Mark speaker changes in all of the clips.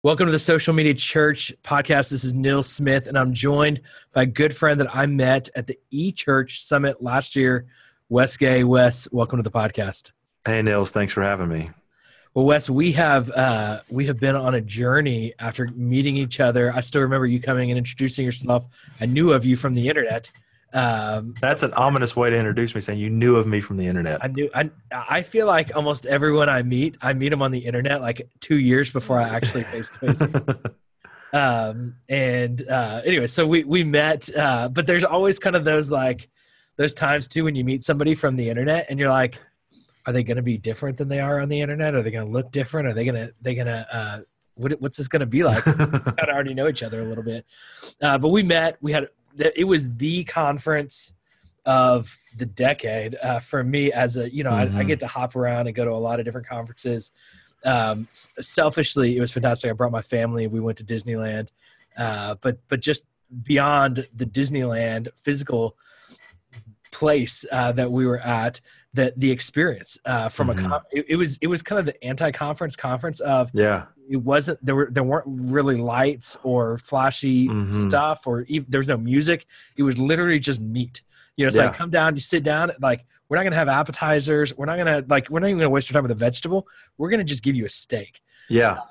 Speaker 1: Welcome to the Social Media Church podcast. This is Neil Smith, and I'm joined by a good friend that I met at the eChurch Summit last year, Wes Gay. Wes, welcome to the podcast.
Speaker 2: Hey, Nils. Thanks for having me.
Speaker 1: Well, Wes, we have been on a journey after meeting each other. I still remember you coming and introducing yourself. I knew of you from the internet.
Speaker 2: That's an ominous way to introduce me, saying you knew of me from the internet.
Speaker 1: I feel like almost everyone I meet them on the internet like 2 years before I actually face to face. Anyway, so we met, but there's always kind of those times too when you meet somebody from the internet and you're like, are they going to be different than they are on the internet? Are they going to look different? Are they going to what's this going to be like? We kind of already know each other a little bit, but we met. It was the conference of the decade for me as a, I get to hop around and go to a lot of different conferences. Selfishly, it was fantastic. I brought my family. We went to Disneyland, but just beyond the Disneyland physical place that we were at, the experience from it was kind of the anti-conference conference of it wasn't there weren't really lights or flashy stuff or there was no music. It was literally just meat. It's like come down, you sit down, like we're not gonna have appetizers, we're not even gonna waste your time with a vegetable. We're gonna just give you a steak.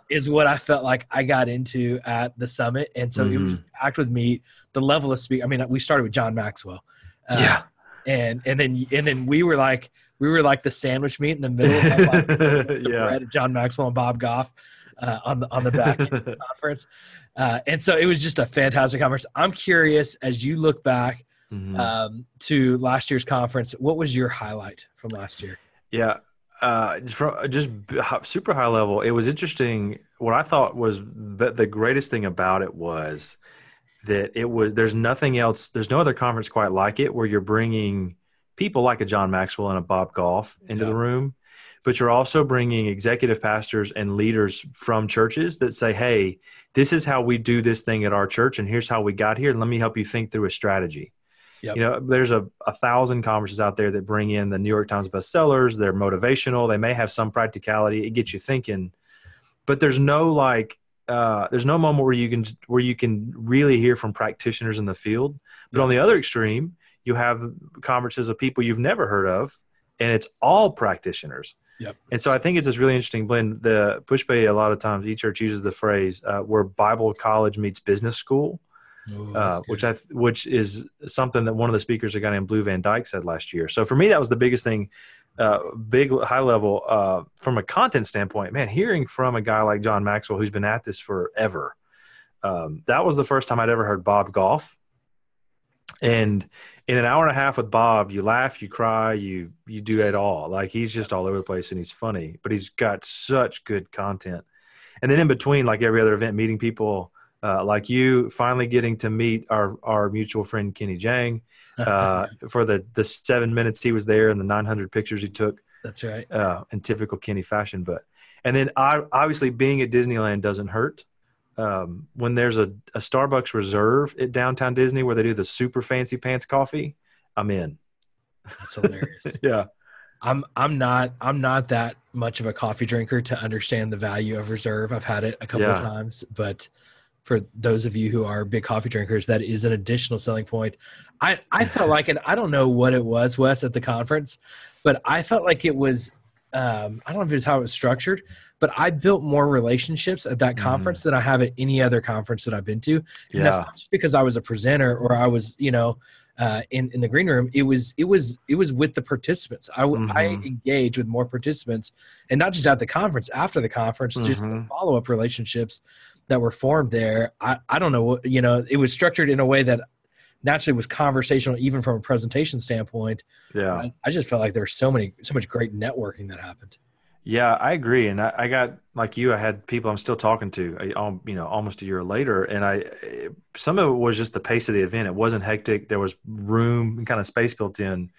Speaker 1: Is what I felt like I got into at the summit, and so it was just packed with meat. The level of speak. I mean, we started with John Maxwell. And then we were like the sandwich meat in the middle of the bread of John Maxwell and Bob Goff on the back end of the conference. And so it was just a fantastic conference. I'm curious, as you look back to last year's conference, what was your highlight from last year?
Speaker 2: Just super high level. It was interesting. What I thought was the greatest thing about it was that there's nothing else. There's no other conference quite like it where you're bringing people like a John Maxwell and a Bob Goff into the room, but you're also bringing executive pastors and leaders from churches that say, hey, this is how we do this thing at our church, and here's how we got here, and let me help you think through a strategy. There's a 1,000 conferences out there that bring in the New York Times bestsellers. They're motivational. They may have some practicality. It gets you thinking, but there's no moment where you can really hear from practitioners in the field. But on the other extreme, you have conferences of people you've never heard of, and it's all practitioners. And so I think it's this really interesting blend. The Pushpay, a lot of times, eChurch uses the phrase where Bible college meets business school, which is something that one of the speakers, a guy named Blue Van Dyke, said last year. So for me, that was the biggest thing. Big high level from a content standpoint, man, hearing from a guy like John Maxwell, who's been at this forever. That was the first time I'd ever heard Bob Goff. And in an hour and a half with Bob, you laugh, you cry, you do it all. Like, he's just all over the place, and he's funny, but he's got such good content. And then in between, like every other event, meeting people like you, finally getting to meet our mutual friend Kenny Jang for the 7 minutes he was there and the 900 pictures he took.
Speaker 1: That's right.
Speaker 2: In typical Kenny fashion. And then obviously being at Disneyland doesn't hurt. When there's a Starbucks Reserve at downtown Disney where they do the super fancy pants coffee, I'm in.
Speaker 1: That's hilarious. I'm not that much of a coffee drinker to understand the value of Reserve. I've had it a couple of times, but for those of you who are big coffee drinkers, that is an additional selling point. I felt like, and I don't know what it was, Wes, at the conference, but I felt like it was, I don't know if it's how it was structured, but I built more relationships at that conference than I have at any other conference that I've been to. And that's not just because I was a presenter or I was, in the green room. It was with the participants. I engage with more participants, and not just at the conference, after the conference, just the follow-up relationships that were formed there. I don't know what, it was structured in a way that naturally was conversational, even from a presentation standpoint. I just felt like there was so much great networking that happened.
Speaker 2: Yeah, I agree. And I got, like you, I had people I'm still talking to, almost a year later. And some of it was just the pace of the event. It wasn't hectic. There was room and kind of space built in.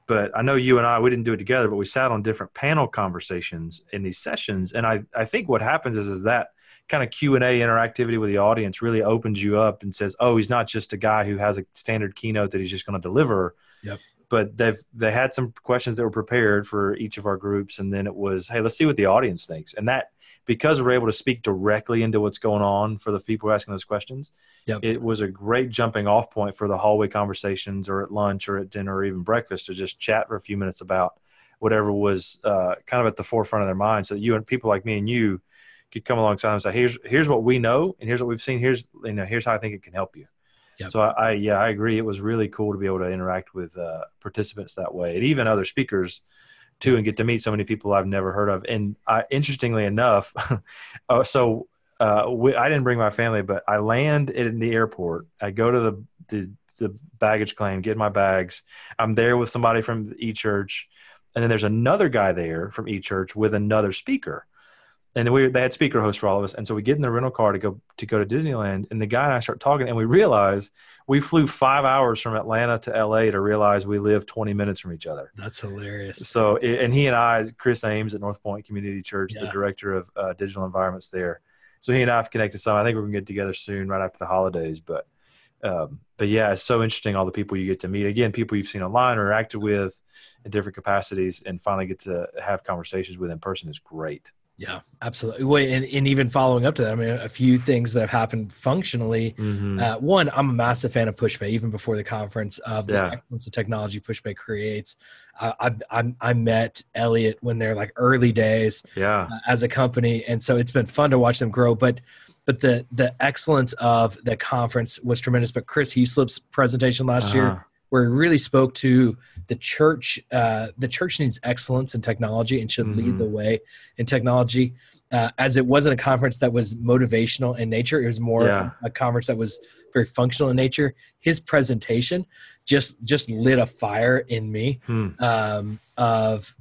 Speaker 2: But I know you and we didn't do it together, but we sat on different panel conversations in these sessions. And I think what happens is that kind of Q&A interactivity with the audience really opens you up and says, oh, he's not just a guy who has a standard keynote that he's just going to deliver. but they had some questions that were prepared for each of our groups. And then it was, hey, let's see what the audience thinks. And that, because we're able to speak directly into what's going on for the people who are asking those questions, it was a great jumping off point for the hallway conversations or at lunch or at dinner or even breakfast to just chat for a few minutes about whatever was kind of at the forefront of their mind. So you and people like me and you could come alongside and say, here's what we know, and here's what we've seen. Here's how I think it can help you. Yep. So I agree. It was really cool to be able to interact with participants that way, and even other speakers too, and get to meet so many people I've never heard of. And interestingly enough, I didn't bring my family, but I land in the airport. I go to the baggage claim, get my bags. I'm there with somebody from eChurch, and then there's another guy there from eChurch with another speaker. And they had speaker hosts for all of us. And so we get in the rental car to go to Disneyland, and the guy and I start talking, and we realize we flew 5 hours from Atlanta to LA to realize we live 20 minutes from each other.
Speaker 1: That's hilarious.
Speaker 2: So, and he and I, Chris Ames at North Point Community Church, the director of digital environments there. So he and I have connected some. I think we're going to get together soon, right after the holidays. But yeah, it's so interesting, all the people you get to meet. Again, people you've seen online or interacted with in different capacities, and finally get to have conversations with in person is great.
Speaker 1: Yeah, absolutely. Wait, and even following up to that, I mean, a few things that have happened functionally. Mm-hmm. One, I'm a massive fan of Pushpay, even before the conference, of the excellence of technology Pushpay creates. I met Elliot when they're like early days as a company, and so it's been fun to watch them grow. But the excellence of the conference was tremendous. But Chris Heaslip's presentation last year, where he really spoke to the church. The church needs excellence in technology and should lead the way in technology. As it wasn't a conference that was motivational in nature, it was more a conference that was very functional in nature. His presentation just lit a fire in me of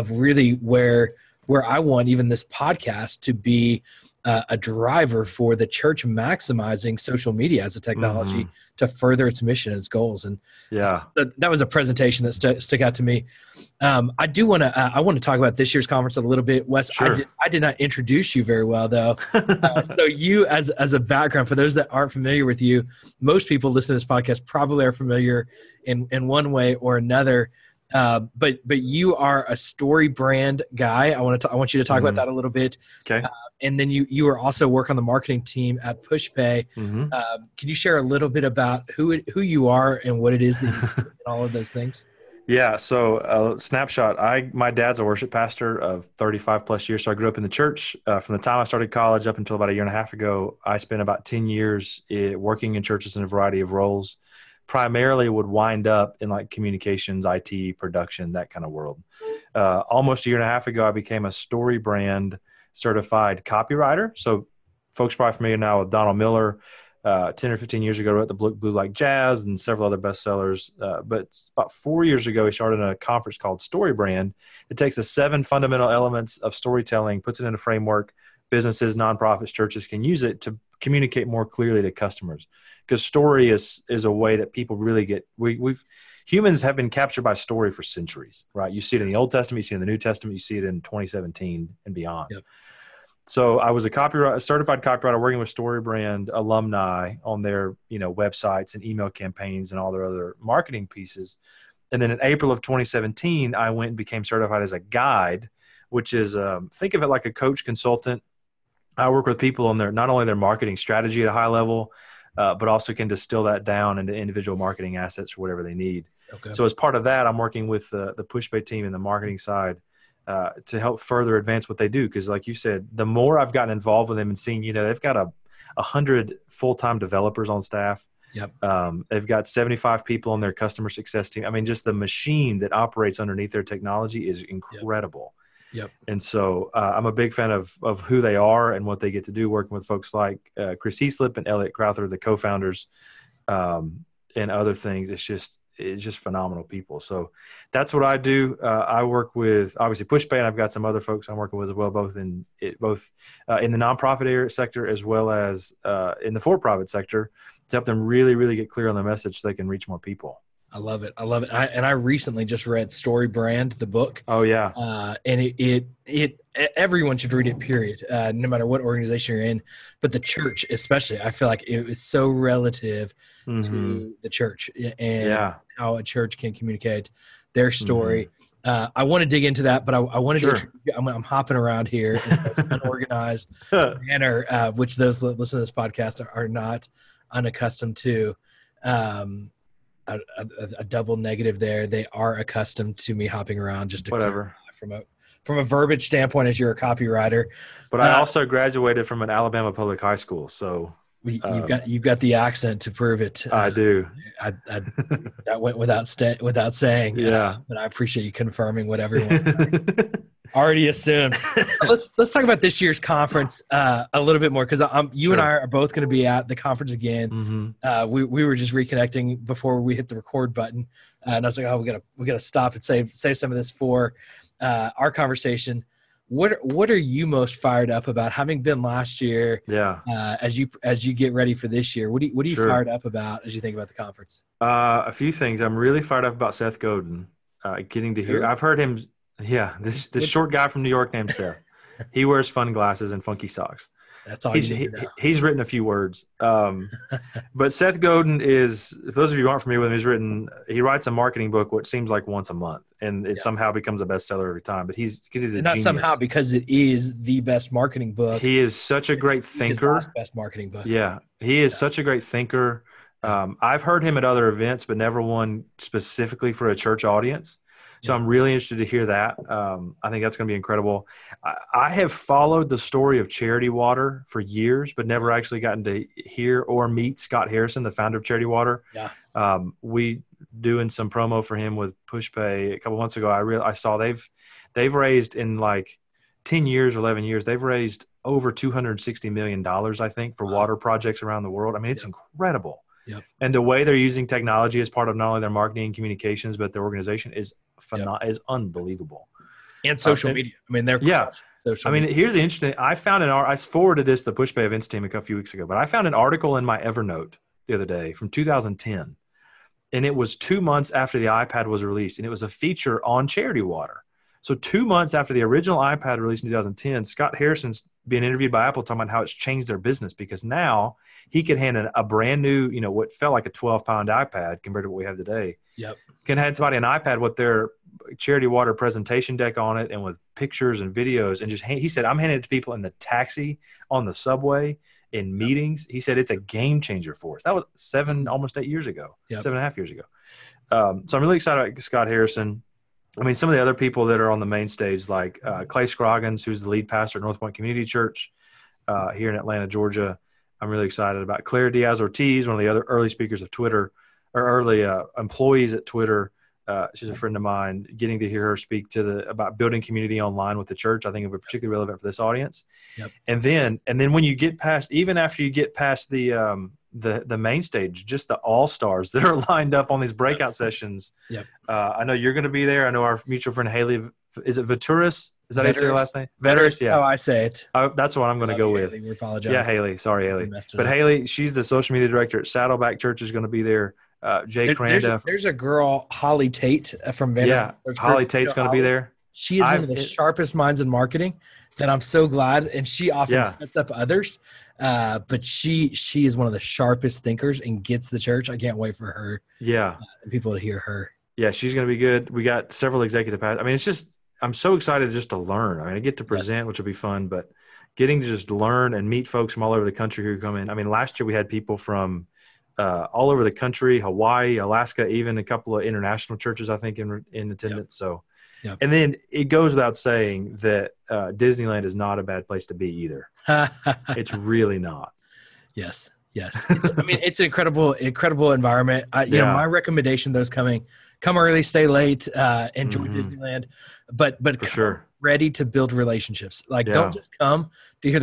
Speaker 1: really where I want even this podcast to be a driver for the church maximizing social media as a technology to further its mission and its goals. And that was a presentation that stuck out to me. I want to talk about this year's conference a little bit. Wes, sure. I did not introduce you very well, though. So you, as a background, for those that aren't familiar with you, most people listening to this podcast probably are familiar in one way or another. But you are a Storybrand guy. I want you to talk about that a little bit.
Speaker 2: Okay.
Speaker 1: And then you are also work on the marketing team at Pushpay. Can you share a little bit about who you are and what it is that you do and all of those things?
Speaker 2: Yeah. So snapshot, my dad's a worship pastor of 35 plus years. So I grew up in the church from the time I started college up until about a year and a half ago. I spent about 10 years working in churches in a variety of roles. Primarily would wind up in like communications, IT, production, that kind of world. Almost a year and a half ago, I became a Storybrand certified copywriter. So folks are probably familiar now with Donald Miller. 10 or 15 years ago, wrote the Blue Like Jazz and several other bestsellers. But about 4 years ago, he started a conference called Storybrand. It takes the 7 fundamental elements of storytelling, puts it in a framework. Businesses, nonprofits, churches can use it to communicate more clearly to customers. Because story is a way that people really get. Humans have been captured by story for centuries, right? You see it in the Old Testament, you see it in the New Testament, you see it in 2017 and beyond. Yep. So I was a certified copywriter working with Storybrand alumni on their websites and email campaigns and all their other marketing pieces. And then in April of 2017, I went and became certified as a guide, which is think of it like a coach consultant. I work with people on not only their marketing strategy at a high level, but also can distill that down into individual marketing assets for whatever they need. Okay. So as part of that, I'm working with the Pushpay team and the marketing side to help further advance what they do. Because like you said, the more I've gotten involved with them and seeing, they've got 100 full-time developers on staff.
Speaker 1: Yep.
Speaker 2: They've got 75 people on their customer success team. I mean, just the machine that operates underneath their technology is incredible.
Speaker 1: Yep.
Speaker 2: And so I'm a big fan of who they are and what they get to do, working with folks like Chris Heaslip and Elliot Crowther, the co-founders, and other things. It's just phenomenal people. So that's what I do. I work with obviously Pushpay, and I've got some other folks I'm working with as well, both in the nonprofit sector as well as in the for-profit sector, to help them really, really get clear on their message so they can reach more people.
Speaker 1: I love it. I recently just read Storybrand, the book.
Speaker 2: Oh yeah.
Speaker 1: And it everyone should read it, period. No matter what organization you're in, but the church, especially, I feel like it was so relative to the church and how a church can communicate their story. I want to dig into that, but I want to I'm hopping around here in the most unorganized manner, which those listen to this podcast are not unaccustomed to. A double negative there. They are accustomed to me hopping around just to
Speaker 2: whatever
Speaker 1: from a verbiage standpoint as you're a copywriter. But
Speaker 2: I also graduated from an Alabama public high school, so
Speaker 1: you've got the accent to prove it.
Speaker 2: I do.
Speaker 1: That went without saying.
Speaker 2: Yeah,
Speaker 1: but I appreciate you confirming what everyone already assumed. Let's talk about this year's conference a little bit more, because you and I are both going to be at the conference again. We were just reconnecting before we hit the record button, and I was like, we gotta stop and save some of this for our conversation. What are you most fired up about, having been last year? As you get ready for this year, what are you fired up about as you think about the conference?
Speaker 2: A few things. I'm really fired up about Seth Godin. Getting to hear. I've heard him. Yeah, this short guy from New York named Seth. He wears fun glasses and funky socks.
Speaker 1: That's all
Speaker 2: he's written a few words. But Seth Godin is, if those of you who aren't familiar with him, he writes a marketing book what seems like once a month, and it somehow becomes a bestseller every time. But he's a
Speaker 1: not
Speaker 2: genius.
Speaker 1: Somehow, because it is the best marketing book.
Speaker 2: He is such a great thinker.
Speaker 1: Best marketing book.
Speaker 2: Yeah, he is such a great thinker. I've heard him at other events, but never one specifically for a church audience. So I'm really interested to hear that. I think that's going to be incredible. I have followed the story of Charity Water for years, but never actually gotten to hear or meet Scott Harrison, the founder of Charity Water.
Speaker 1: Yeah.
Speaker 2: We doing some promo for him with Pushpay a couple months ago. I saw they've raised in like 10 years or 11 years, they've raised over $260 million, I think, for water projects around the world. I mean, it's incredible.
Speaker 1: Yep.
Speaker 2: And the way they're using technology as part of not only their marketing and communications, but their organization is is unbelievable.
Speaker 1: And social media. I mean,
Speaker 2: here's the interesting. I forwarded this to the Pushpay events team a few weeks ago, but I found an article in my Evernote the other day from 2010, and it was 2 months after the iPad was released, and it was a feature on Charity Water. So 2 months after the original iPad released in 2010, Scott Harrison's being interviewed by Apple talking about how it's changed their business, because now he could hand a brand new, what felt like a 12-pound iPad compared to what we have today.
Speaker 1: Yep.
Speaker 2: Can hand somebody an iPad with their Charity Water presentation deck on it and with pictures and videos, and he said, I'm handing it to people in the taxi, on the subway, in meetings. He said it's a game changer for us. That was almost 8 years ago, 7.5 years ago. So I'm really excited about Scott Harrison. I mean, some of the other people that are on the main stage, like Clay Scroggins, who's the lead pastor at North Point Community Church here in Atlanta, Georgia. I'm really excited about Claire Diaz-Ortiz, one of the other early speakers of Twitter, or early employees at Twitter. She's a friend of mine. Getting to hear her speak about building community online with the church, I think, will be particularly relevant for this audience.
Speaker 1: Yep.
Speaker 2: And then when you get past, even after you get past the main stage, just the all-stars that are lined up on these breakout sessions.
Speaker 1: Yep.
Speaker 2: I know you're going to be there. I know our mutual friend Haley, is it Vituris? Is that how you say your last name?
Speaker 1: Vituris, yeah. That's how I say it.
Speaker 2: That's what I'm going to go with.
Speaker 1: We apologize.
Speaker 2: Yeah, Haley. Sorry, Haley. But Haley, she's the social media director at Saddleback Church, is going to be there. Jay Cranda.
Speaker 1: There's a girl, Holly Tate from Vanderbilt.
Speaker 2: Yeah, Holly Tate's going to be there.
Speaker 1: She is one of the sharpest minds in marketing that I'm so glad, and she often sets up others. But she is one of the sharpest thinkers and gets the church. I can't wait for her. And people to hear her.
Speaker 2: Yeah, she's going to be good. We got several executive pastors. I mean, it's just, I'm so excited just to learn. I mean, I get to present, which will be fun, but getting to just learn and meet folks from all over the country who come in. I mean, last year we had people from all over the country, Hawaii, Alaska, even a couple of international churches, I think, in attendance. So, and then it goes without saying that Disneyland is not a bad place to be either. It's really not.
Speaker 1: Yes. It's an incredible environment. My recommendation, those come early, stay late, enjoy Disneyland, but
Speaker 2: for sure,
Speaker 1: ready to build relationships. Don't just come to hear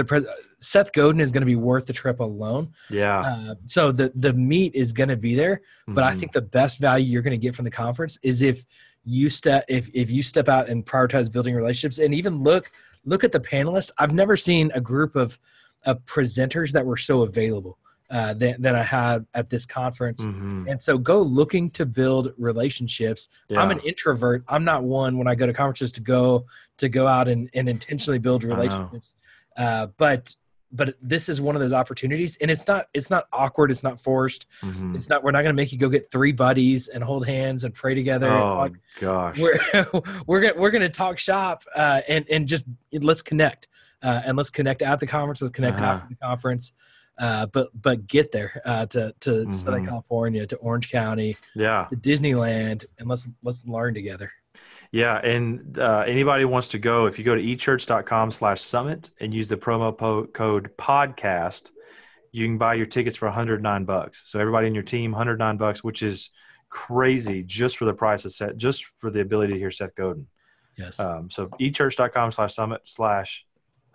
Speaker 1: Seth Godin is going to be worth the trip alone. So the meat is going to be there, but I think the best value you're going to get from the conference is if you step out and prioritize building relationships, and even look at the panelists. I've never seen a group of presenters that were so available than I had at this conference. And so go looking to build relationships. I'm an introvert. I'm not one, when I go to conferences, to go out and intentionally build relationships. But but this is one of those opportunities, and it's not awkward. It's not forced.
Speaker 2: Mm-hmm.
Speaker 1: We're not going to make you go get 3 buddies and hold hands and pray together.
Speaker 2: Oh gosh.
Speaker 1: We're going to talk shop, and just let's connect, and let's connect at the conference. Let's connect after the conference. But get there, to Southern California, to Orange County, to Disneyland, and let's learn together.
Speaker 2: Yeah. And anybody wants to go, if you go to echurch.com/summit and use the promo code podcast, you can buy your tickets for $109. So everybody in your team, $109, which is crazy just for the price of Seth, just for the ability to hear Seth Godin.
Speaker 1: Yes.
Speaker 2: So echurch.com/summit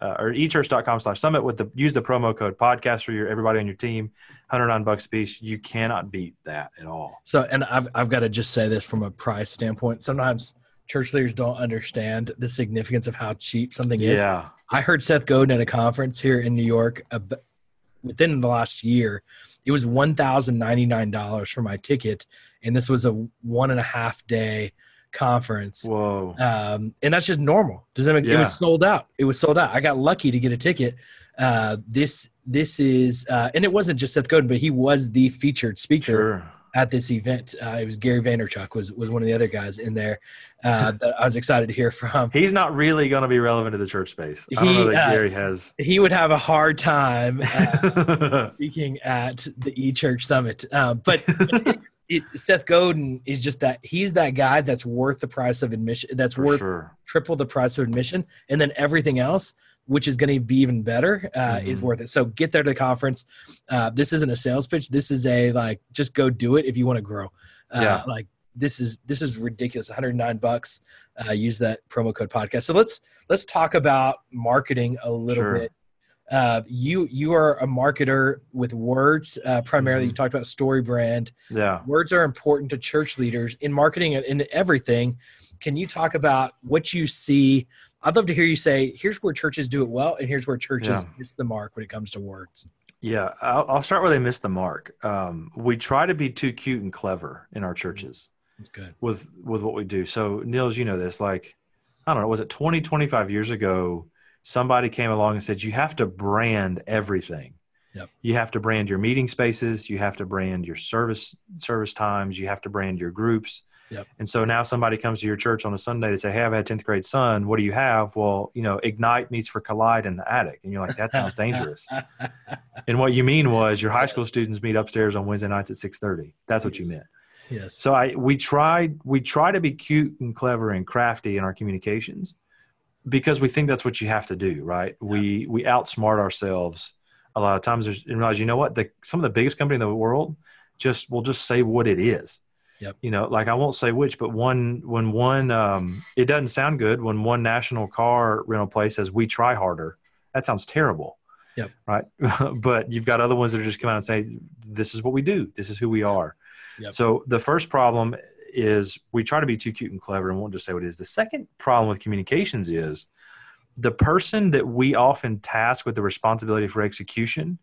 Speaker 2: or echurch.com/summit use the promo code podcast for everybody on your team, $109 a piece. You cannot beat that at all.
Speaker 1: So, and I've got to just say this from a price standpoint. Sometimes church leaders don't understand the significance of how cheap something is.
Speaker 2: Yeah.
Speaker 1: I heard Seth Godin at a conference here in New York within the last year. It was $1,099 for my ticket, and this was a 1.5 day conference.
Speaker 2: Whoa.
Speaker 1: And that's just normal. It was sold out. I got lucky to get a ticket. This is, and it wasn't just Seth Godin, but he was the featured speaker at this event. It was Gary Vaynerchuk was one of the other guys in there that I was excited to hear from.
Speaker 2: He's not really going to be relevant to the church space. I don't know that Gary has. He
Speaker 1: would have a hard time speaking at the eChurch Summit. But Seth Godin is just that. He's that guy that's worth the price of admission. That's worth triple the price of admission. And then everything else, which is going to be even better, is worth it. So get there to the conference. This isn't a sales pitch. This is just go do it if you want to grow. This is ridiculous. $109. Use that promo code podcast. So let's talk about marketing a little bit. You are a marketer with words, primarily. You talked about Storybrand.
Speaker 2: Yeah.
Speaker 1: Words are important to church leaders in marketing and in everything. Can you talk about what you see? I'd love to hear you say, here's where churches do it well, and here's where churches miss the mark when it comes to words.
Speaker 2: Yeah, I'll start where they miss the mark. We try to be too cute and clever in our churches.
Speaker 1: That's good.
Speaker 2: With what we do. So, Niels, you know this, I don't know, was it 25 years ago, somebody came along and said, you have to brand everything.
Speaker 1: Yep.
Speaker 2: You have to brand your meeting spaces. You have to brand your service times. You have to brand your groups.
Speaker 1: Yep.
Speaker 2: And so now somebody comes to your church on a Sunday, they say, hey, I've had 10th grade son. What do you have? Well, Ignite meets for Collide in the attic. And you're like, that sounds dangerous. And what you mean was your high school students meet upstairs on Wednesday nights at 6:30. That's what you meant.
Speaker 1: Yes.
Speaker 2: So we try to be cute and clever and crafty in our communications because we think that's what you have to do, right? Yeah. We outsmart ourselves a lot of times. And realize, you know what? Some of the biggest companies in the world will just say what it is.
Speaker 1: Yep.
Speaker 2: I won't say which, but when it doesn't sound good when one national car rental place says we try harder. That sounds terrible.
Speaker 1: Yep.
Speaker 2: Right. But you've got other ones that are just come out and say, this is what we do. This is who we are.
Speaker 1: Yep.
Speaker 2: So the first problem is we try to be too cute and clever and won't just say what it is. The second problem with communications is the person that we often task with the responsibility for execution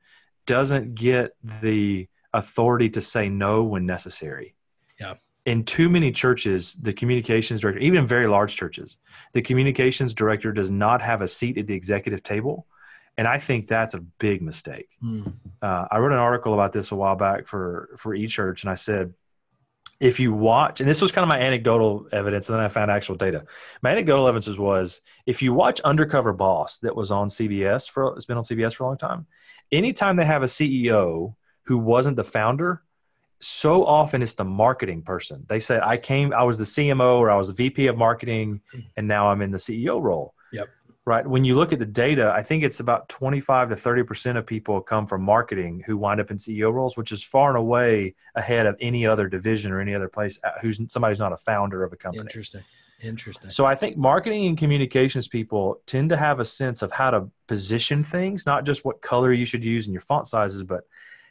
Speaker 2: doesn't get the authority to say no when necessary.
Speaker 1: Yeah.
Speaker 2: In too many churches, the communications director, even in very large churches, the communications director does not have a seat at the executive table. And I think that's a big mistake. I wrote an article about this a while back for eChurch, and I said, if you watch, and this was kind of my anecdotal evidence, and then I found actual data. My anecdotal evidence was, if you watch Undercover Boss that was on CBS, it's been on CBS for a long time, anytime they have a CEO who wasn't the founder, so often it's the marketing person. They said, I was the CMO or I was the VP of marketing, and now I'm in the CEO role.
Speaker 1: Yep.
Speaker 2: Right. When you look at the data, I think it's about 25 to 30% of people come from marketing who wind up in CEO roles, which is far and away ahead of any other division or any other place somebody's not a founder of a company.
Speaker 1: Interesting.
Speaker 2: So I think marketing and communications people tend to have a sense of how to position things, not just what color you should use in your font sizes, but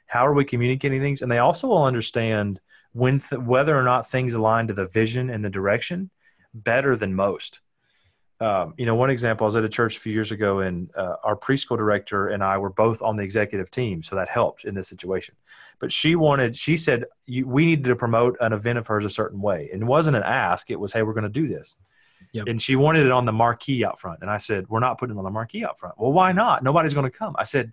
Speaker 2: how are we communicating things? And they also will understand whether or not things align to the vision and the direction better than most. One example, I was at a church a few years ago, and our preschool director and I were both on the executive team, so that helped in this situation. But she said, we needed to promote an event of hers a certain way. And it wasn't an ask. It was, hey, we're going to do this.
Speaker 1: Yep.
Speaker 2: And she wanted it on the marquee out front. And I said, we're not putting it on the marquee out front. Well, why not? Nobody's going to come. I said,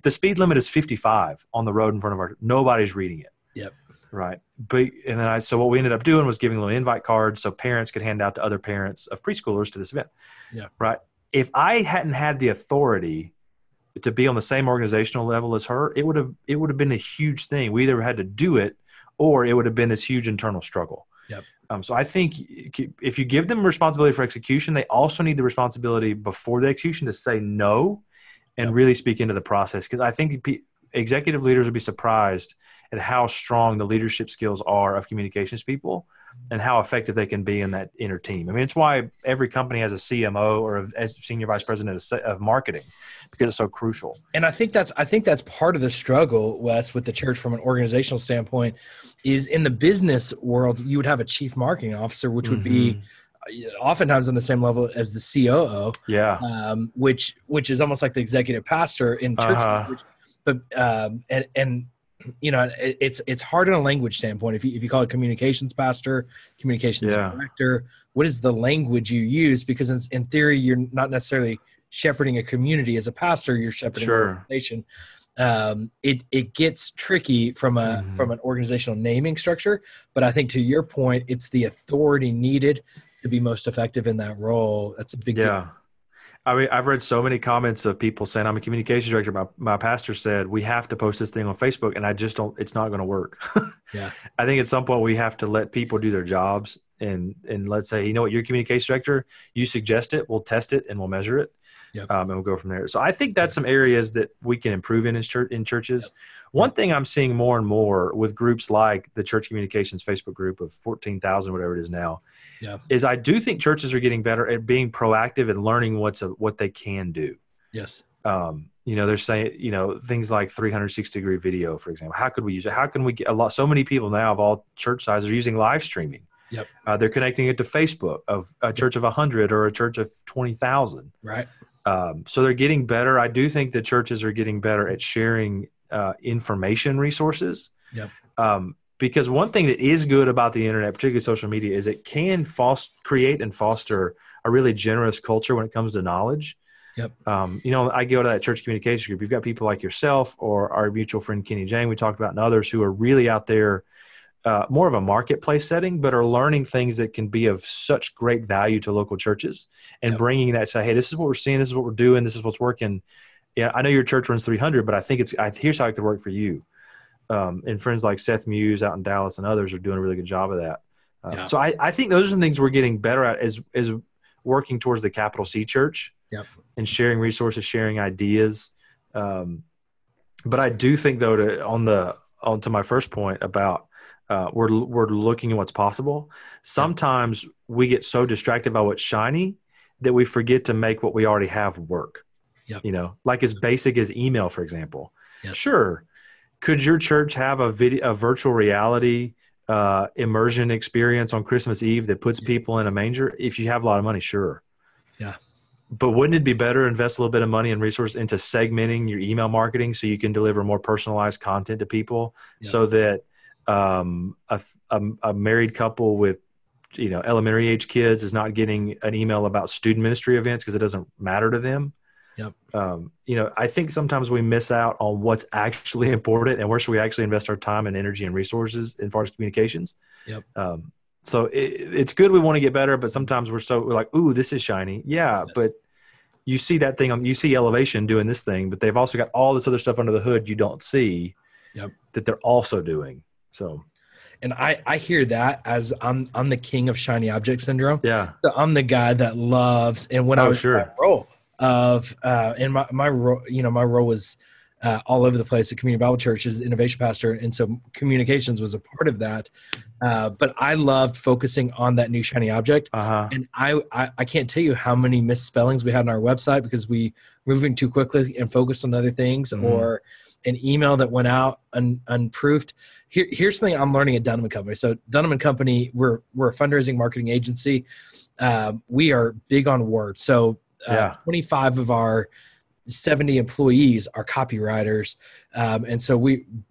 Speaker 2: the speed limit is 55 on the road in front of nobody's reading it.
Speaker 1: Yep.
Speaker 2: Right. But, and then so what we ended up doing was giving little invite cards so parents could hand out to other parents of preschoolers to this event.
Speaker 1: Yeah.
Speaker 2: Right. If I hadn't had the authority to be on the same organizational level as her, it would have been a huge thing. We either had to do it or it would have been this huge internal struggle.
Speaker 1: Yep.
Speaker 2: So I think if you give them responsibility for execution, they also need the responsibility before the execution to say no and really speak into the process. Because I think executive leaders would be surprised at how strong the leadership skills are of communications people and how effective they can be in that inner team. I mean, it's why every company has a CMO or a senior vice president of marketing, because it's so crucial.
Speaker 1: And I think that's part of the struggle, Wes, with the church from an organizational standpoint. Is in the business world, you would have a chief marketing officer, which would be oftentimes on the same level as the COO.
Speaker 2: Yeah.
Speaker 1: Which is almost like the executive pastor in church. But you know, it's hard in a language standpoint. If you call it communications pastor, communications director, what is the language you use? Because in theory, you're not necessarily shepherding a community as a pastor. You're shepherding an organization. It gets tricky from an organizational naming structure. But I think to your point, it's the authority needed to be most effective in that role. That's a big deal.
Speaker 2: I mean, I've read so many comments of people saying, I'm a communications director. My pastor said, we have to post this thing on Facebook, and I just don't, it's not going to work.
Speaker 1: Yeah.
Speaker 2: I think at some point we have to let people do their jobs and let's say, you know what, you're a communications director, you suggest it, we'll test it and we'll measure it.
Speaker 1: Yep.
Speaker 2: And we'll go from there. So I think that's some areas that we can improve in churches. Yep. One thing I'm seeing more and more with groups like the Church Communications Facebook group of 14,000, whatever it is now, is I do think churches are getting better at being proactive and learning what they can do.
Speaker 1: Yes.
Speaker 2: You know, they're saying, you know, things like 360-degree video, for example. How could we use it? How can we get so many people now of all church sizes are using live streaming.
Speaker 1: Yep.
Speaker 2: They're connecting it to Facebook of a church of 100 or a church of 20,000.
Speaker 1: Right.
Speaker 2: So they're getting better. I do think the churches are getting better at sharing information resources.
Speaker 1: Yep.
Speaker 2: Because one thing that is good about the internet, particularly social media, is it can create and foster a really generous culture when it comes to knowledge.
Speaker 1: Yep.
Speaker 2: You know, I go to that church communication group. You've got people like yourself or our mutual friend Kenny Jane we talked about, and others who are really out there, more of a marketplace setting, but are learning things that can be of such great value to local churches and bringing that, say, hey, this is what we're seeing, this is what we're doing, this is what's working. Yeah, I know your church runs 300, but I think here's how it could work for you. And friends like Seth Muse out in Dallas and others are doing a really good job of that. So I think those are the things we're getting better at is working towards the capital C church and sharing resources, sharing ideas. But I do think, though, to my first point about we're looking at what's possible. Sometimes we get so distracted by what's shiny that we forget to make what we already have work.
Speaker 1: Yep.
Speaker 2: You know, like as basic as email, for example.
Speaker 1: Yes.
Speaker 2: Sure. Could your church have a virtual reality immersion experience on Christmas Eve that puts people in a manger? If you have a lot of money, sure.
Speaker 1: Yeah. But
Speaker 2: wouldn't it be better to invest a little bit of money and resources into segmenting your email marketing so you can deliver more personalized content to people so that a married couple with, you know, elementary age kids is not getting an email about student ministry events because it doesn't matter to them?
Speaker 1: Yep.
Speaker 2: You know, I think sometimes we miss out on what's actually important and where should we actually invest our time and energy and resources as far as communications.
Speaker 1: Yep.
Speaker 2: So it's good. We want to get better, but sometimes we're like, ooh, this is shiny. Yeah. Yes. But you see that thing you see Elevation doing this thing, but they've also got all this other stuff under the hood you don't see that they're also doing. So.
Speaker 1: And I hear that as I'm the king of shiny object syndrome.
Speaker 2: Yeah.
Speaker 1: So I'm the guy that loves, and when I was in my role of, and my role, you know, my role was all over the place at Community Bible Church as innovation pastor. And so communications was a part of that. But I loved focusing on that new shiny object. And I can't tell you how many misspellings we had on our website because we were moving too quickly and focused on other things, or an email that went out unproofed. Here's the thing I'm learning at Dunham & Company. So Dunham & Company, we're a fundraising marketing agency. We are big on words. So 25 of our 70 employees are copywriters. And so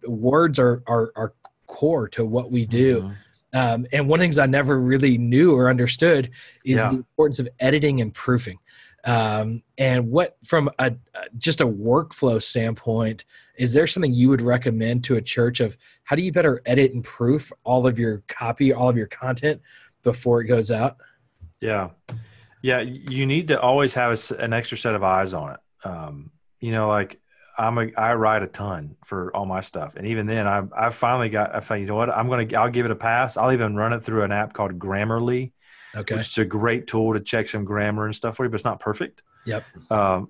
Speaker 1: words are core to what we do. And one of the things I never really knew or understood is
Speaker 2: Yeah.
Speaker 1: the importance of editing and proofing. And what, from just a workflow standpoint, is there something you would recommend to a church of how do you better edit and proof all of your copy, all of your content before it goes out?
Speaker 2: Yeah. Yeah. You need to always have an extra set of eyes on it. Like I write a ton for all my stuff. And even then I finally you know what, I'll give it a pass. I'll even run it through an app called Grammarly,
Speaker 1: Okay.
Speaker 2: which is a great tool to check some grammar and stuff for you, but it's not perfect.
Speaker 1: Yep.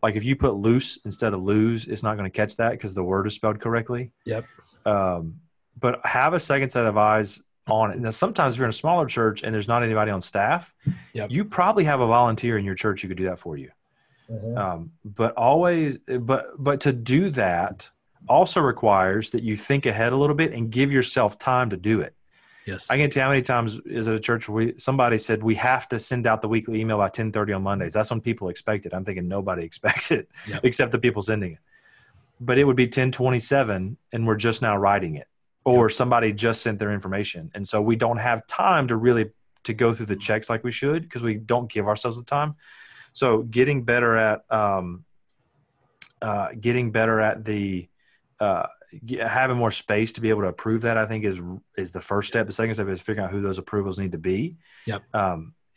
Speaker 2: Like if you put loose instead of lose, it's not going to catch that because the word is spelled correctly.
Speaker 1: Yep.
Speaker 2: But have a second set of eyes on it. Now, sometimes if you're in a smaller church and there's not anybody on staff,
Speaker 1: Yep.
Speaker 2: you probably have a volunteer in your church who could do that for you. But to do that also requires that you think ahead a little bit and give yourself time to do it.
Speaker 1: Yes.
Speaker 2: I can't tell you how many times is at a church somebody said we have to send out the weekly email by 10:30 on Mondays. That's when people expect it. I'm thinking nobody expects it except the people sending it. But it would be 10:27 and we're just now writing it, or somebody just sent their information. And so we don't have time to really to go through the checks like we should because we don't give ourselves the time. So getting better at having more space to be able to approve that, I think is the first step. The second step is figuring out who those approvals need to be.
Speaker 1: Yep.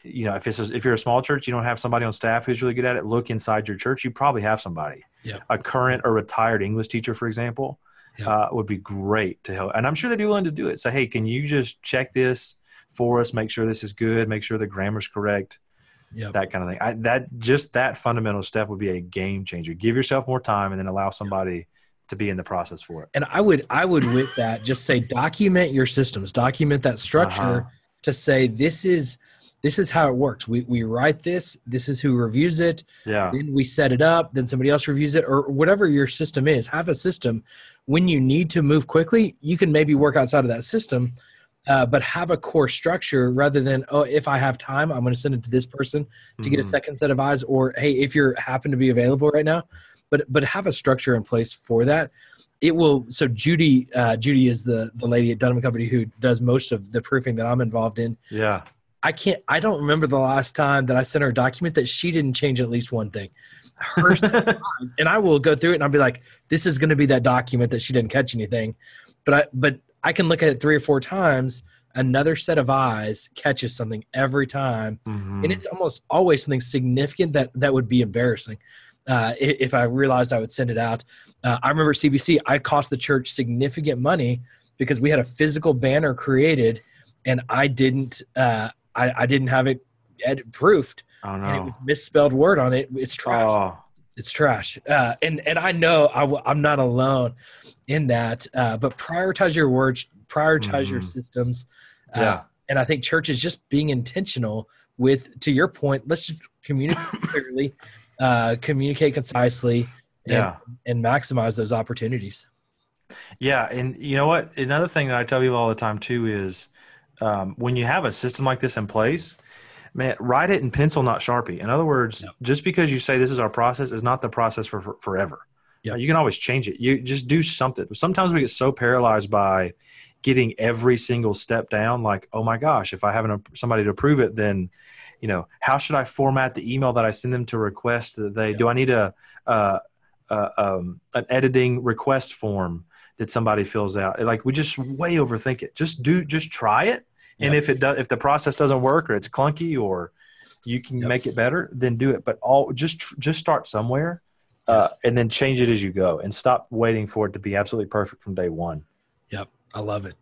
Speaker 2: If you're a small church, you don't have somebody on staff who's really good at it. Look inside your church. You probably have somebody.
Speaker 1: Yep.
Speaker 2: A current or retired English teacher, for example, would be great to help. And I'm sure they'd be willing to do it. Say, hey, can you just check this for us? Make sure this is good. Make sure the grammar's correct.
Speaker 1: Yep.
Speaker 2: That kind of thing. That fundamental step would be a game changer. Give yourself more time and then allow somebody to be in the process for it.
Speaker 1: And I would with that just say document your systems, document that structure to say this is how it works. We write this is who reviews it.
Speaker 2: Yeah.
Speaker 1: Then we set it up, then somebody else reviews it, or whatever your system is. Have a system. When you need to move quickly, you can maybe work outside of that system. But have a core structure rather than, if I have time, I'm going to send it to this person to get a second set of eyes, or, hey, if you happen to be available right now, but have a structure in place for that. It will. So Judy is the lady at Dunham Company who does most of the proofing that I'm involved in.
Speaker 2: Yeah.
Speaker 1: I don't remember the last time that I sent her a document that she didn't change at least one thing. Her set of eyes, and I will go through it and I'll be like, this is going to be that document that she didn't catch anything. But I can look at it 3 or 4 times. Another set of eyes catches something every time. And it's almost always something significant that would be embarrassing. If I realized I would send it out. I remember CBC, I cost the church significant money because we had a physical banner created and I didn't have it proofed.
Speaker 2: Oh, no.
Speaker 1: And it was misspelled word on it. It's trash.
Speaker 2: Oh.
Speaker 1: It's trash. And I know I'm not alone in that, but prioritize your words, prioritize your systems. And I think church is just being intentional with, to your point, let's just communicate clearly, communicate concisely, and maximize those opportunities.
Speaker 2: Yeah. And you know what? Another thing that I tell people all the time too is when you have a system like this in place, man, write it in pencil, not Sharpie. In other words, just because you say this is our process is not the process for forever. Yeah, you can always change it. You just do something. Sometimes we get so paralyzed by getting every single step down. Like, oh my gosh, if I have somebody to approve it, then, how should I format the email that I send them to request that they, do I need an editing request form that somebody fills out? Like we just way overthink it. Just try it. And if the process doesn't work or it's clunky or you can make it better, then do it. But just start somewhere. And then change it as you go and stop waiting for it to be absolutely perfect from day one.
Speaker 1: Yep. I love it.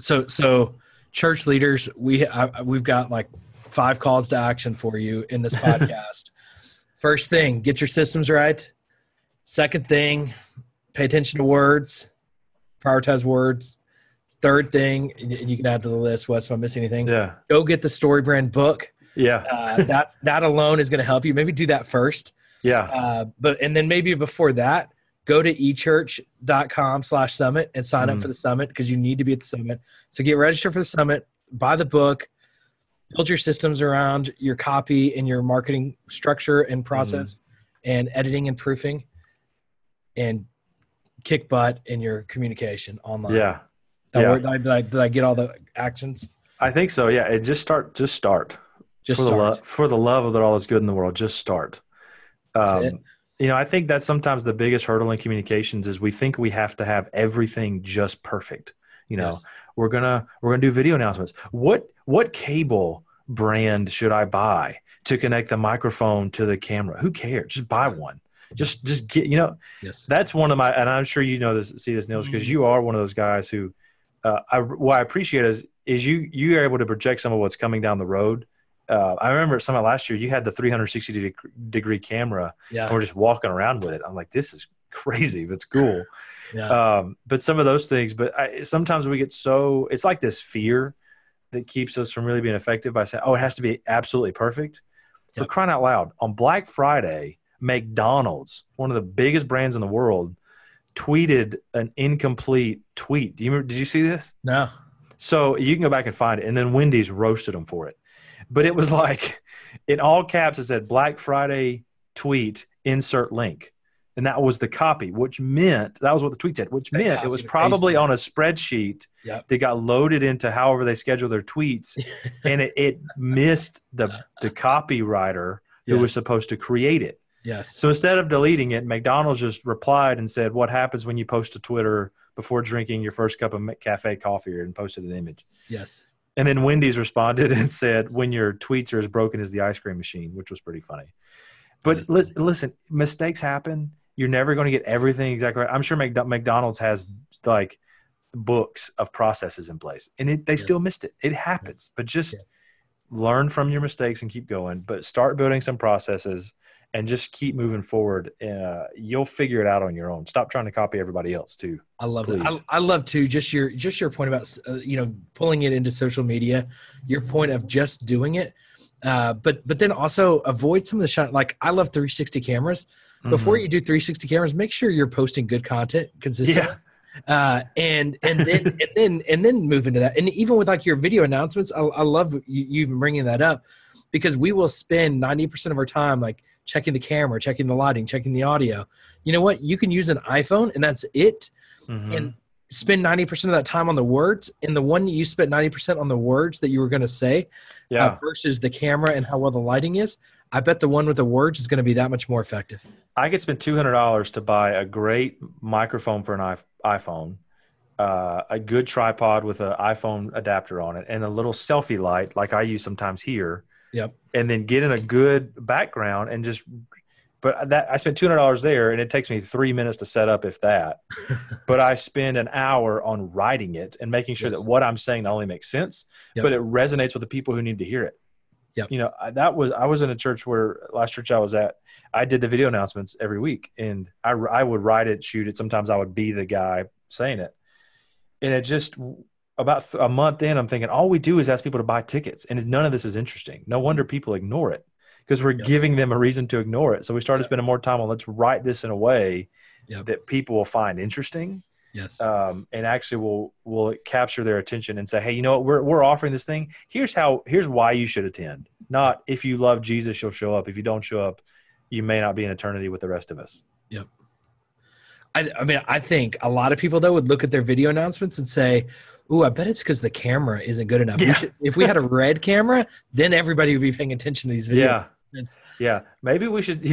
Speaker 1: So church leaders, we've got like 5 calls to action for you in this podcast. First thing, get your systems right. Second thing, pay attention to words, prioritize words. Third thing, and you can add to the list, Wes, if I'm missing anything. Yeah. Go get the Storybrand book.
Speaker 2: Yeah.
Speaker 1: That alone is going to help you. Maybe do that first.
Speaker 2: Yeah.
Speaker 1: And then maybe before that, go to echurch.com/summit and sign up for the summit because you need to be at the summit. So get registered for the summit, buy the book, build your systems around your copy and your marketing structure and process and editing and proofing, and kick butt in your communication online.
Speaker 2: Yeah.
Speaker 1: Did I get all the actions?
Speaker 2: I think so. Yeah. It just start.
Speaker 1: Just start.
Speaker 2: For the love of all that's good in the world. Just start.
Speaker 1: That's it.
Speaker 2: I think that's sometimes the biggest hurdle in communications is we think we have to have everything just perfect.
Speaker 1: Yes.
Speaker 2: We're gonna do video announcements. What cable brand should I buy to connect the microphone to the camera? Who cares? Just buy one. Just get,
Speaker 1: Yes.
Speaker 2: that's one of my, and I'm sure see this, Nils, because you are one of those guys who, what I appreciate is you are able to project some of what's coming down the road. I remember at Summit last year, you had the 360-degree camera,
Speaker 1: Yeah.
Speaker 2: and we're just walking around with it. I'm like, this is crazy. That's cool.
Speaker 1: Yeah.
Speaker 2: But some of those things, sometimes we get it's like this fear that keeps us from really being effective by saying, oh, it has to be absolutely perfect. For crying out loud, on Black Friday, McDonald's, one of the biggest brands in the world, tweeted an incomplete tweet. Did you see this?
Speaker 1: No.
Speaker 2: So you can go back and find it. And then Wendy's roasted them for it. But it was like, in all caps, it said Black Friday tweet, insert link. And that was the copy, which meant, that was what the tweet said, which meant it was probably on a spreadsheet that got loaded into however they schedule their tweets. And it missed the copywriter who was supposed to create it.
Speaker 1: Yes.
Speaker 2: So instead of deleting it, McDonald's just replied and said, what happens when you post to Twitter before drinking your first cup of cafe coffee, and posted an image.
Speaker 1: Yes.
Speaker 2: And then Wendy's responded and said, when your tweets are as broken as the ice cream machine, which was pretty funny. But listen, mistakes happen. You're never going to get everything exactly right. I'm sure McDonald's has like books of processes in place, and they still missed it. It happens, but just learn from your mistakes and keep going. But start building some processes and just keep moving forward. You'll figure it out on your own. Stop trying to copy everybody else too.
Speaker 1: I love that. I love too, just your point about, pulling it into social media, your point of just doing it. But then also avoid some of the shot. Like I love 360 cameras. Before you do 360 cameras, make sure you're posting good content consistently. And then move into that. And even with like your video announcements, I love you even bringing that up, because we will spend 90% of our time like checking the camera, checking the lighting, checking the audio. You know what? You can use an iPhone and that's it. And spend 90% of that time on the words. And the one you spent 90% on the words that you were going to say versus the camera and how well the lighting is, I bet the one with the words is going to be that much more effective.
Speaker 2: I could spend $200 to buy a great microphone for an iPhone, a good tripod with an iPhone adapter on it, and a little selfie light like I use sometimes here.
Speaker 1: Yep.
Speaker 2: And then get in a good background and I spent $200 there, and it takes me 3 minutes to set up, if that. But I spend an hour on writing it and making sure that what I'm saying not only makes sense, but it resonates with the people who need to hear it.
Speaker 1: Yep.
Speaker 2: I was in a church last church I was at, I did the video announcements every week, and I would write it, shoot it. Sometimes I would be the guy saying it. And it just, about a month in, I'm thinking, all we do is ask people to buy tickets. And none of this is interesting. No wonder people ignore it, because we're giving them a reason to ignore it. So we started spending more time on, let's write this in a way that people will find interesting.
Speaker 1: Yes.
Speaker 2: And actually will capture their attention and say, hey, you know what, we're offering this thing. Here's why you should attend. Not if you love Jesus, you'll show up. If you don't show up, you may not be in eternity with the rest of us.
Speaker 1: Yep. I mean, I think a lot of people though would look at their video announcements and say, "Ooh, I bet it's because the camera isn't good enough."
Speaker 2: Yeah.
Speaker 1: If we had a red camera, then everybody would be paying attention to these videos.
Speaker 2: Yeah. Maybe we should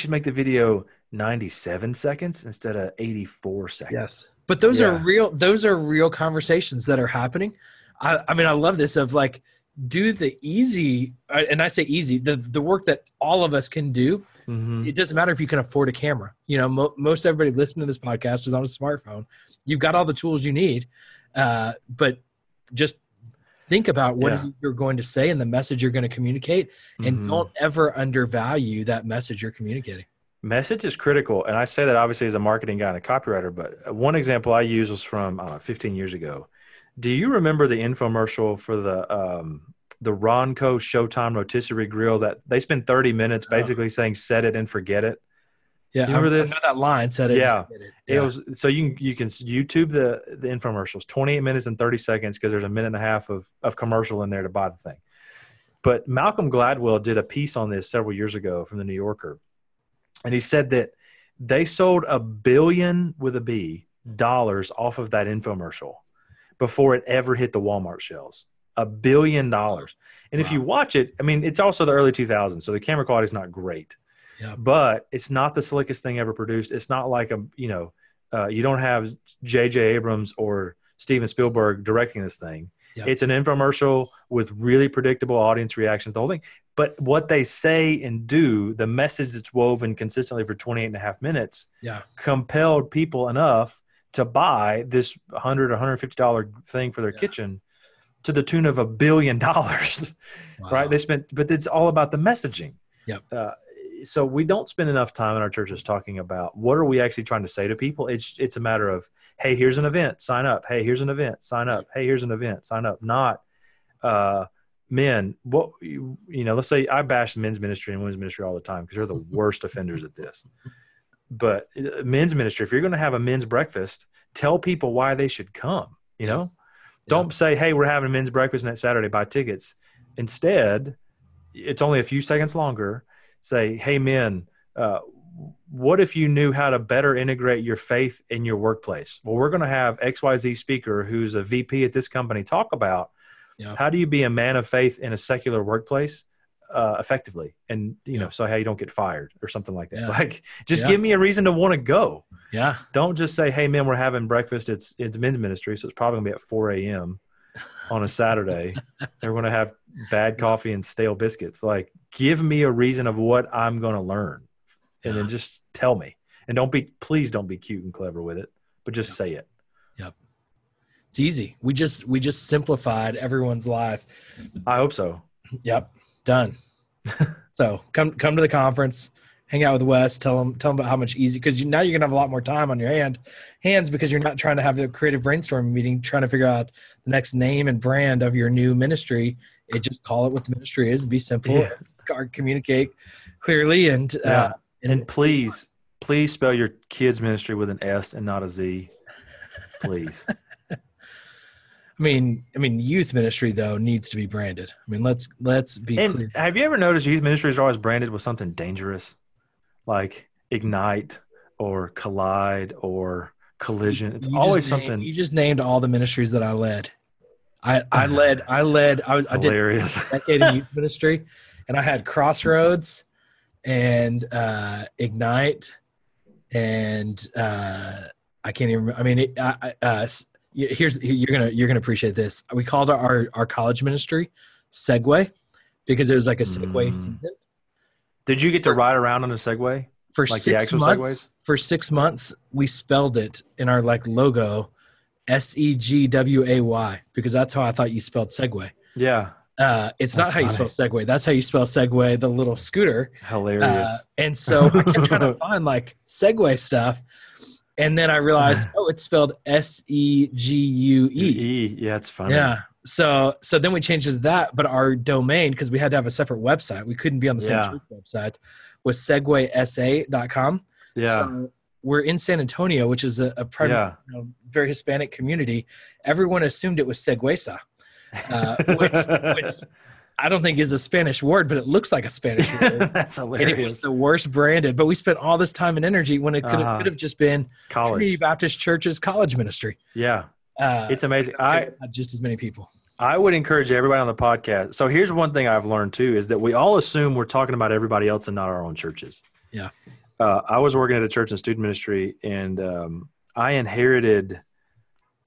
Speaker 2: make the video 97 seconds instead of 84 seconds.
Speaker 1: Yes. But those are real conversations that are happening. I mean, I love this of like, do the easy, and I say easy, the work that all of us can do. It doesn't matter if you can afford a camera. Most everybody listening to this podcast is on a smartphone. You've got all the tools you need, but just think about what you're going to say and the message you're going to communicate, and don't ever undervalue that message you're communicating.
Speaker 2: Message is critical. And I say that obviously as a marketing guy and a copywriter, but one example I use was from 15 years ago. Do you remember the infomercial for the Ronco Showtime rotisserie grill that they spend 30 minutes basically saying set it and forget it?
Speaker 1: Yeah,
Speaker 2: you remember this?
Speaker 1: I know that line, set it and forget it.
Speaker 2: It was, so you can YouTube the infomercials, 28 minutes and 30 seconds, because there's a minute and a half of commercial in there to buy the thing. But Malcolm Gladwell did a piece on this several years ago from the New Yorker. And he said that they sold $1 billion off of that infomercial before it ever hit the Walmart shelves. $1 billion. And if you watch it, I mean, it's also the early 2000s, so the camera quality is not great.
Speaker 1: Yeah.
Speaker 2: But it's not the slickest thing ever produced. It's not like you don't have J.J. Abrams or Steven Spielberg directing this thing.
Speaker 1: Yep.
Speaker 2: It's an infomercial with really predictable audience reactions, the whole thing. But what they say and do, the message that's woven consistently for 28 and a half minutes, compelled people enough to buy this $100 or $150 thing for their kitchen to the tune of $1 billion. Right? They spent, but it's all about the messaging.
Speaker 1: Yep.
Speaker 2: So we don't spend enough time in our churches talking about what are we actually trying to say to people. It's a matter of, hey, here's an event, sign up. Hey, here's an event, sign up. Hey, here's an event, sign up. Not men. What let's say I bash men's ministry and women's ministry all the time because they're the worst offenders at this. But men's ministry, if you're going to have a men's breakfast, tell people why they should come. Don't say, hey, we're having a men's breakfast next Saturday, buy tickets. Instead, it's only a few seconds longer. Say, hey, men, what if you knew how to better integrate your faith in your workplace? Well, we're going to have XYZ speaker who's a VP at this company talk about how do you be a man of faith in a secular workplace effectively? And, so how you don't get fired or something like that. Like, just give me a reason to want to go.
Speaker 1: Yeah.
Speaker 2: Don't just say, hey, men, we're having breakfast. It's men's ministry, so it's probably going to be at 4 a.m. on a Saturday. They're going to have bad coffee and stale biscuits. Like, give me a reason of what I'm going to learn, and then just tell me. And please don't be cute and clever with it, but just say it.
Speaker 1: Yep. It's easy. We just simplified everyone's life.
Speaker 2: I hope so.
Speaker 1: Yep. Done. So come to the conference, hang out with Wes, tell them about how much easy, because now you're going to have a lot more time on your hands because you're not trying to have the creative brainstorming meeting, trying to figure out the next name and brand of your new ministry. Just call it what the ministry is, be simple, communicate clearly. And
Speaker 2: please spell your kids' ministry with an S and not a Z, please.
Speaker 1: I mean, youth ministry though needs to be branded. I mean, let's be clear.
Speaker 2: Have you ever noticed youth ministries are always branded with something dangerous, like Ignite or Collide or Collision? It's always something.
Speaker 1: You just named all the ministries that I led. I did a decade in youth ministry, and I had Crossroads and Ignite, and I can't even. I mean, you're gonna appreciate this. We called our college ministry Segway because it was like a Segway season.
Speaker 2: Did you get to ride around on a Segway?
Speaker 1: For
Speaker 2: like
Speaker 1: 6 months. For 6 months, we spelled it in our logo, Segway, because that's how I thought you spelled Segway.
Speaker 2: Yeah.
Speaker 1: It's not how you spell Segway. That's how you spell Segway, the little scooter.
Speaker 2: Hilarious.
Speaker 1: And so I kept trying to find Segway stuff. And then I realized, it's spelled Segue.
Speaker 2: Yeah, it's funny.
Speaker 1: Yeah. So then we changed it to that, but our domain, because we had to have a separate website, we couldn't be on the same church website, was segwaysa.com.
Speaker 2: Yeah.
Speaker 1: So we're in San Antonio, which is a private, very Hispanic community. Everyone assumed it was Segwesa, which I don't think is a Spanish word, but it looks like a Spanish word.
Speaker 2: That's hilarious.
Speaker 1: And it was the worst branded, but we spent all this time and energy when it could have just been Trinity Baptist Church's college ministry.
Speaker 2: Yeah. It's amazing.
Speaker 1: Just as many people.
Speaker 2: I would encourage everybody on the podcast. So here's one thing I've learned too, is that we all assume we're talking about everybody else and not our own churches.
Speaker 1: Yeah.
Speaker 2: I was working at a church in student ministry, and I inherited,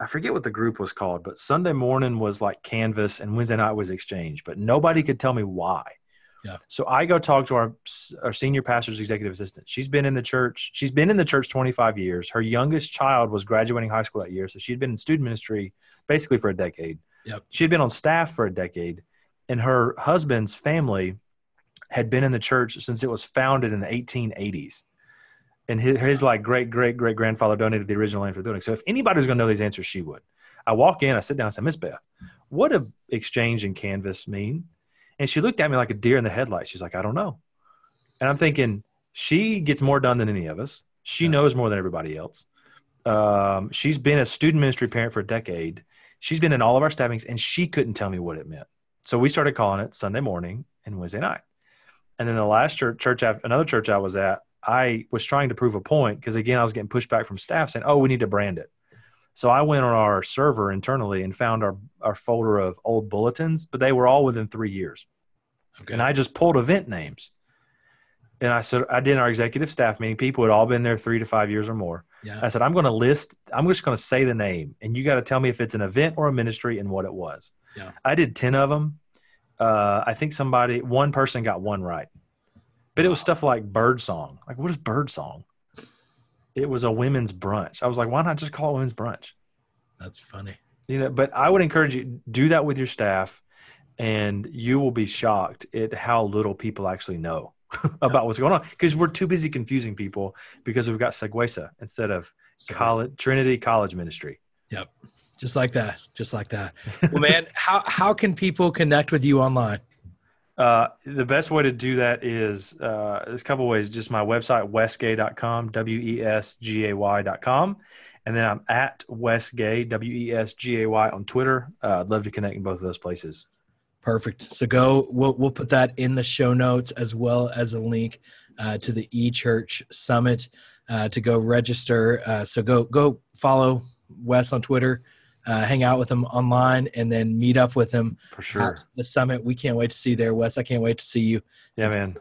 Speaker 2: I forget what the group was called, but Sunday morning was like Canvas and Wednesday night was Exchange, but nobody could tell me why.
Speaker 1: Yeah.
Speaker 2: So I go talk to our senior pastor's executive assistant. She's been in the church 25 years. Her youngest child was graduating high school that year. So she'd been in student ministry basically for a decade.
Speaker 1: Yep.
Speaker 2: She'd been on staff for a decade, and her husband's family had been in the church since it was founded in the 1880s. And his great-great-great-grandfather donated the original land for the building. So if anybody's going to know these answers, she would. I walk in, I sit down, I say, Miss Beth, what do Exchange and Canvas mean? And she looked at me like a deer in the headlights. She's like, I don't know. And I'm thinking, she gets more done than any of us. She knows more than everybody else. She's been a student ministry parent for a decade. She's been in all of our staffings, and she couldn't tell me what it meant. So we started calling it Sunday morning and Wednesday night. And then the last another church I was at, I was trying to prove a point because, again, I was getting pushback from staff saying, we need to brand it. So I went on our server internally and found our folder of old bulletins, but they were all within 3 years. Okay. And I just pulled event names. And I said, I did our executive staff meeting. People had all been there 3 to 5 years or more. Yeah. I said, I'm just going to say the name, and you got to tell me if it's an event or a ministry and what it was. Yeah. I did 10 of them. I think one person got one right, but It was stuff like birdsong. Like, what is birdsong? It was a women's brunch. I was like, why not just call it women's brunch?
Speaker 1: That's funny.
Speaker 2: But I would encourage you, do that with your staff, and you will be shocked at how little people actually know about what's going on, because we're too busy confusing people because we've got Segwesa instead of Trinity College Ministry.
Speaker 1: Yep. Just like that. Well, man, how can people connect with you online?
Speaker 2: The best way to do that is there's a couple ways. Just my website, wesgay.com, WESGAY.com. And then I'm at Wes Gay, WESGAY on Twitter. I'd love to connect in both of those places.
Speaker 1: Perfect. So we'll put that in the show notes, as well as a link to the eChurch Summit to go register. So go follow Wes on Twitter, hang out with him online, and then meet up with him
Speaker 2: for sure
Speaker 1: at the summit. We can't wait to see you there, Wes. I can't wait to see you.
Speaker 2: Yeah, man.